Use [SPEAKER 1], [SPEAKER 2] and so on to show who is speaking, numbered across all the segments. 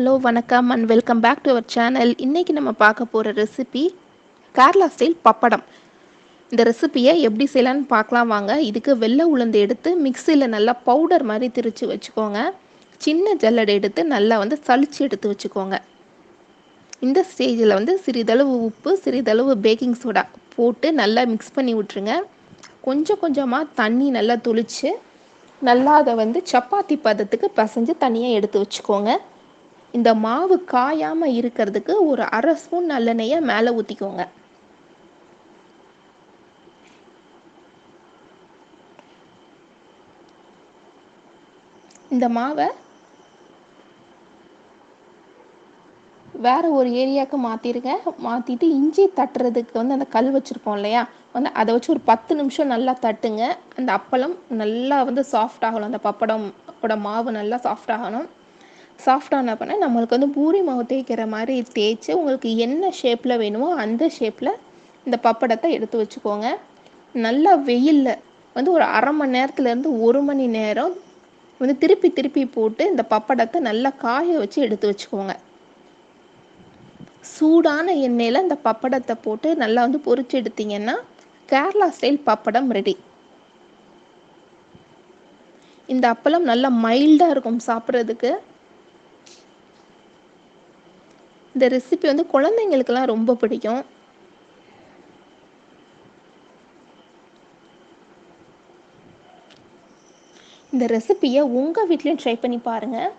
[SPEAKER 1] Hello வணக்கம் and welcome back to our channel. இன்றைக்கி நம்ம பார்க்க போகிற ரெசிபி கேரளா ஸ்டைல் பப்படம். இந்த ரெசிபியை எப்படி செய்யலான்னு பார்க்கலாம் வாங்க. இதுக்கு வெள்ளை உளுந்து எடுத்து மிக்சியில் நல்லா பவுடர் மாதிரி திரித்து வச்சுக்கோங்க. சின்ன ஜல்லடை எடுத்து நல்லா சலிச்சு எடுத்து வச்சுக்கோங்க. இந்த ஸ்டேஜில் சிறிதளவு உப்பு, சிறிதளவு பேக்கிங் சோடா போட்டு நல்லா மிக்ஸ் பண்ணி விட்டுருங்க. கொஞ்சம் கொஞ்சமாக தண்ணி நல்லா தொளிச்சு நல்லா அதை சப்பாத்தி பதத்துக்கு பிசைஞ்சு தனியாக எடுத்து வச்சுக்கோங்க. இந்த மாவு காயாமல் இருக்கிறதுக்கு ஒரு அரை ஸ்பூன் நல்லெண்ணெயை மேலே ஊற்றிக்கோங்க. இந்த மாவை வேறு ஒரு ஏரியாவுக்கு மாற்றிடுங்க. மாற்றிட்டு இஞ்சி தட்டுறதுக்கு அந்த கல் வச்சுருப்போம் இல்லையா, அதை வச்சு ஒரு 10 நிமிஷம் நல்லா தட்டுங்க. அந்த அப்பளம் நல்லா சாஃப்ட் ஆகணும். அந்த பப்படமோட மாவு நல்லா சாஃப்ட் ஆகணும். சாஃப்டான பண்ண நம்மளுக்கு பூரி மாவு தேய்க்கிற மாதிரி தேய்ச்சி உங்களுக்கு என்ன ஷேப்பில் வேணுமோ அந்த ஷேப்பில் இந்த பப்படத்தை எடுத்து வச்சுக்கோங்க. நல்லா வெயிலில் ஒரு அரை மணி நேரத்துலேருந்து 1 மணி நேரம் திருப்பி திருப்பி போட்டு இந்த பப்படத்தை நல்லா காய வச்சு எடுத்து வச்சுக்கோங்க. சூடான எண்ணெயில் இந்த பப்படத்தை போட்டு நல்லா பொரிச்சு எடுத்தீங்கன்னா கேரளா ஸ்டைல் பப்படம் ரெடி. இந்த அப்பளம் நல்லா மைல்டாக இருக்கும் சாப்பிட்றதுக்கு. இந்த ரெசிபி குழந்தைங்களுக்கெல்லாம் ரொம்ப பிடிக்கும். இந்த ரெசிபியை உங்கள் வீட்லேயும் ட்ரை பண்ணி பாருங்கள்.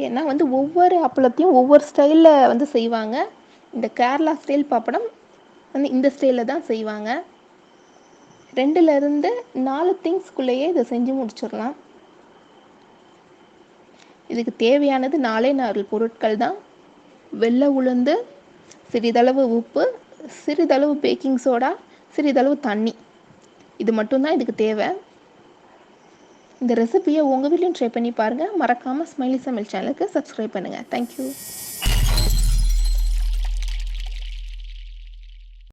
[SPEAKER 1] ஏன்னா ஒவ்வொரு அப்பளத்தையும் ஒவ்வொரு ஸ்டைலில் செய்வாங்க. இந்த கேரளா ஸ்டைல் பப்படம் இந்த ஸ்டைலில் தான் செய்வாங்க. 2லேருந்து 4 திங்ஸ்குள்ளேயே இதை செஞ்சு முடிச்சிடலாம். இதுக்கு தேவையானது 4 பொருட்கள் தான். வெள்ளை உளுந்து, சிறிதளவு உப்பு, சிறிதளவு பேக்கிங் சோடா, சிறிதளவு தண்ணி. இது மட்டும்தான் இதுக்கு தேவை. இந்த ரெசிபியை உங்கள் வீட்லையும் ட்ரை பண்ணி பாருங்கள். மறக்காமல் ஸ்மைலி சமையல் சேனலுக்கு சப்ஸ்கிரைப் பண்ணுங்கள். தேங்க்யூ.